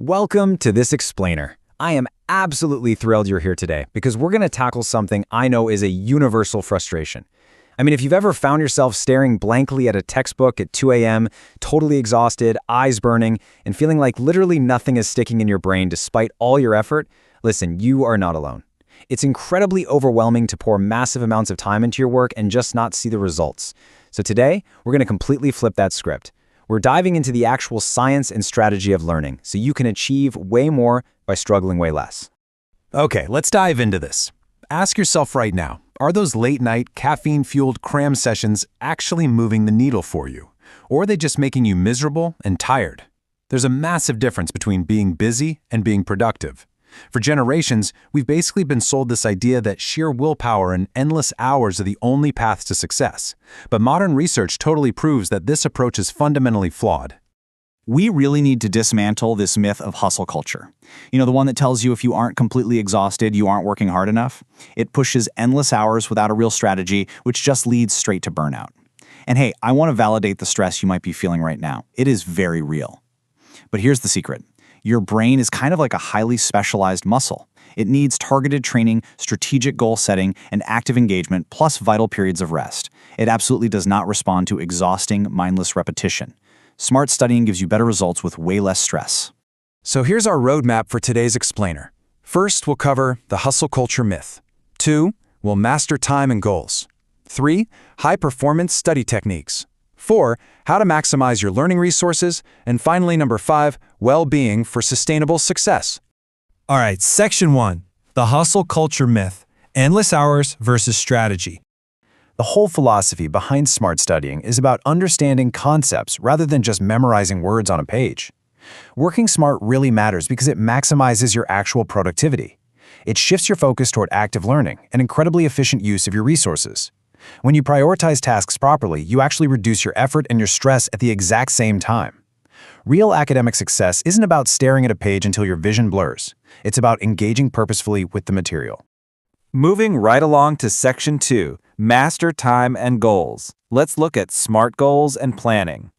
Welcome to this explainer. I am absolutely thrilled you're here today because we're going to tackle something I know is a universal frustration. I mean, if you've ever found yourself staring blankly at a textbook at 2 a.m., totally exhausted, eyes burning, and feeling like literally nothing is sticking in your brain despite all your effort, listen, you are not alone. It's incredibly overwhelming to pour massive amounts of time into your work and just not see the results. So today, we're going to completely flip that script. We're diving into the actual science and strategy of learning so you can achieve way more by struggling way less. Okay, let's dive into this. Ask yourself right now, are those late-night, caffeine-fueled cram sessions actually moving the needle for you? Or are they just making you miserable and tired? There's a massive difference between being busy and being productive. For generations, we've basically been sold this idea that sheer willpower and endless hours are the only paths to success. But modern research totally proves that this approach is fundamentally flawed. We really need to dismantle this myth of hustle culture. You know, the one that tells you if you aren't completely exhausted, you aren't working hard enough. It pushes endless hours without a real strategy, which just leads straight to burnout. And hey, I want to validate the stress you might be feeling right now. It is very real. But here's the secret. Your brain is kind of like a highly specialized muscle. It needs targeted training, strategic goal setting, and active engagement, plus vital periods of rest. It absolutely does not respond to exhausting, mindless repetition. Smart studying gives you better results with way less stress. So here's our roadmap for today's explainer. First, we'll cover the hustle culture myth. 2, we'll master time and goals. 3, high-performance study techniques. 4, how to maximize your learning resources. And finally, number 5, well-being for sustainable success. All right, section 1, the hustle culture myth, endless hours versus strategy. The whole philosophy behind smart studying is about understanding concepts rather than just memorizing words on a page. Working smart really matters because it maximizes your actual productivity. It shifts your focus toward active learning and incredibly efficient use of your resources. When you prioritize tasks properly, you actually reduce your effort and your stress at the exact same time. Real academic success isn't about staring at a page until your vision blurs. It's about engaging purposefully with the material. Moving right along to section 2, master time and goals. Let's look at SMART goals and planning.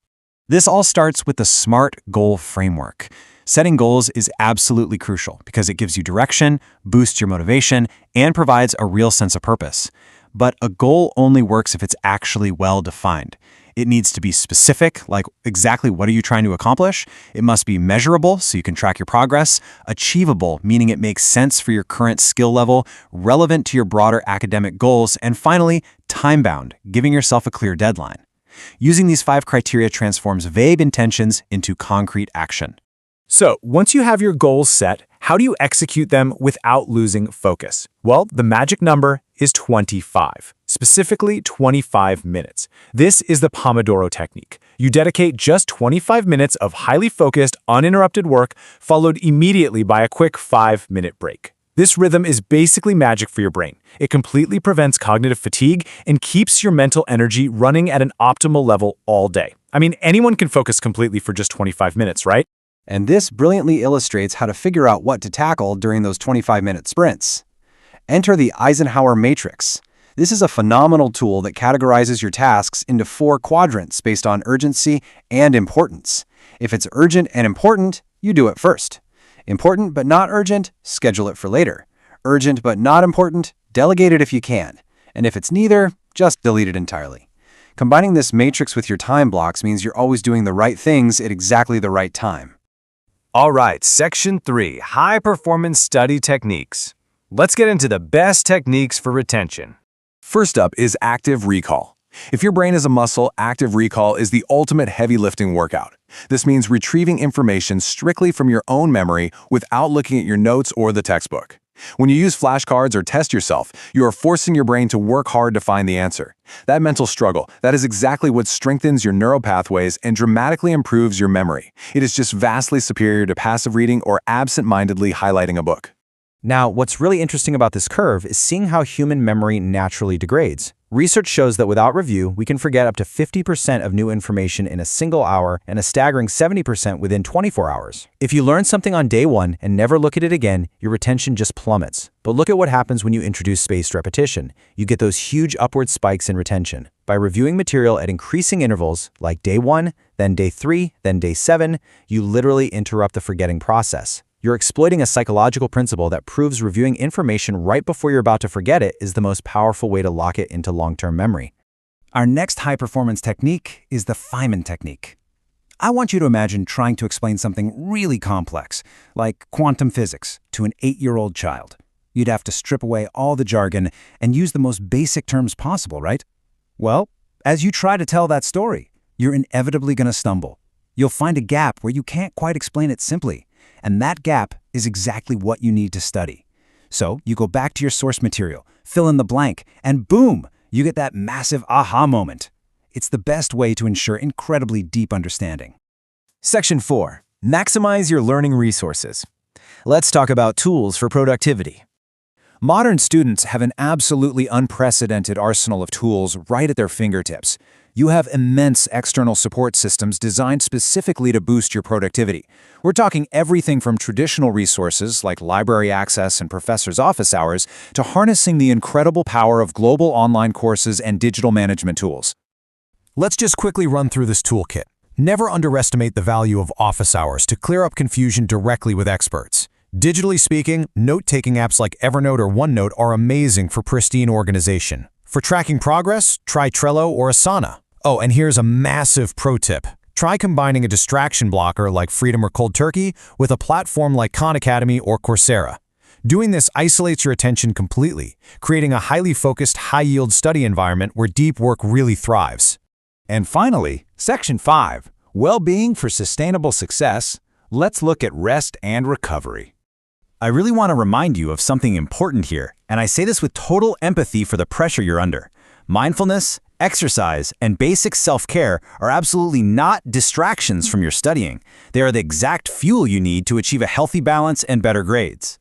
This all starts with the SMART goal framework. Setting goals is absolutely crucial because it gives you direction, boosts your motivation, and provides a real sense of purpose. But a goal only works if it's actually well-defined. It needs to be specific, like exactly what are you trying to accomplish? It must be measurable so you can track your progress, achievable, meaning it makes sense for your current skill level, relevant to your broader academic goals, and finally, time-bound, giving yourself a clear deadline. Using these 5 criteria transforms vague intentions into concrete action. So, once you have your goals set, how do you execute them without losing focus? Well, the magic number is 25, specifically 25 minutes. This is the Pomodoro technique. You dedicate just 25 minutes of highly focused, uninterrupted work, followed immediately by a quick 5-minute break. This rhythm is basically magic for your brain. It completely prevents cognitive fatigue and keeps your mental energy running at an optimal level all day. I mean, anyone can focus completely for just 25 minutes, right? And this brilliantly illustrates how to figure out what to tackle during those 25-minute sprints. Enter the Eisenhower Matrix. This is a phenomenal tool that categorizes your tasks into 4 quadrants based on urgency and importance. If it's urgent and important, you do it first. Important but not urgent, schedule it for later. Urgent but not important, delegate it if you can. And if it's neither, just delete it entirely. Combining this matrix with your time blocks means you're always doing the right things at exactly the right time. All right, section 3, high-performance study techniques. Let's get into the best techniques for retention. First up is active recall. If your brain is a muscle, active recall is the ultimate heavy lifting workout. This means retrieving information strictly from your own memory without looking at your notes or the textbook. When you use flashcards or test yourself, you are forcing your brain to work hard to find the answer. That mental struggle, that is exactly what strengthens your neural pathways and dramatically improves your memory. It is just vastly superior to passive reading or absent-mindedly highlighting a book. Now, what's really interesting about this curve is seeing how human memory naturally degrades. Research shows that without review, we can forget up to 50% of new information in a single hour and a staggering 70% within 24 hours. If you learn something on day one and never look at it again, your retention just plummets. But look at what happens when you introduce spaced repetition. You get those huge upward spikes in retention. By reviewing material at increasing intervals, like day 1, then day 3, then day 7, you literally interrupt the forgetting process. You're exploiting a psychological principle that proves reviewing information right before you're about to forget it is the most powerful way to lock it into long-term memory. Our next high-performance technique is the Feynman technique. I want you to imagine trying to explain something really complex, like quantum physics, to an 8-year-old child. You'd have to strip away all the jargon and use the most basic terms possible, right? Well, as you try to tell that story, you're inevitably going to stumble. You'll find a gap where you can't quite explain it simply. And that gap is exactly what you need to study. So you go back to your source material, fill in the blank, and boom, you get that massive aha moment. It's the best way to ensure incredibly deep understanding. Section 4. Maximize your learning resources. Let's talk about tools for productivity. Modern students have an absolutely unprecedented arsenal of tools right at their fingertips. You have immense external support systems designed specifically to boost your productivity. We're talking everything from traditional resources like library access and professor's office hours to harnessing the incredible power of global online courses and digital management tools. Let's just quickly run through this toolkit. Never underestimate the value of office hours to clear up confusion directly with experts. Digitally speaking, note-taking apps like Evernote or OneNote are amazing for pristine organization. For tracking progress, try Trello or Asana. Oh, and here's a massive pro tip. Try combining a distraction blocker like Freedom or Cold Turkey with a platform like Khan Academy or Coursera. Doing this isolates your attention completely, creating a highly focused, high-yield study environment where deep work really thrives. And finally, Section 5, Well-being for Sustainable Success. Let's look at rest and recovery. I really want to remind you of something important here, and I say this with total empathy for the pressure you're under. Mindfulness, exercise, and basic self-care are absolutely not distractions from your studying. They are the exact fuel you need to achieve a healthy balance and better grades.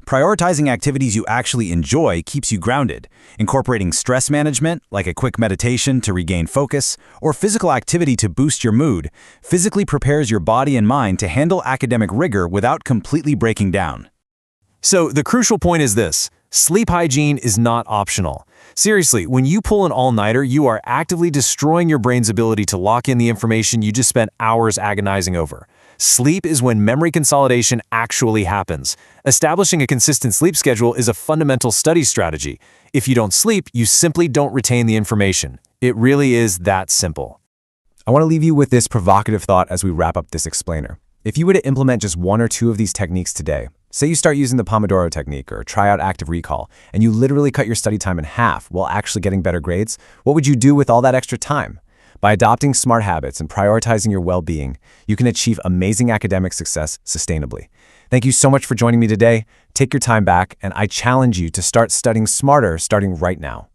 Prioritizing activities you actually enjoy keeps you grounded. Incorporating stress management, like a quick meditation to regain focus, or physical activity to boost your mood, physically prepares your body and mind to handle academic rigor without completely breaking down. So the crucial point is this: sleep hygiene is not optional. Seriously, when you pull an all-nighter, you are actively destroying your brain's ability to lock in the information you just spent hours agonizing over. Sleep is when memory consolidation actually happens. Establishing a consistent sleep schedule is a fundamental study strategy. If you don't sleep, you simply don't retain the information. It really is that simple. I want to leave you with this provocative thought as we wrap up this explainer. If you were to implement just one or two of these techniques today, say you start using the Pomodoro technique or try out active recall, and you literally cut your study time in half while actually getting better grades, what would you do with all that extra time? By adopting smart habits and prioritizing your well-being, you can achieve amazing academic success sustainably. Thank you so much for joining me today. Take your time back, and I challenge you to start studying smarter starting right now.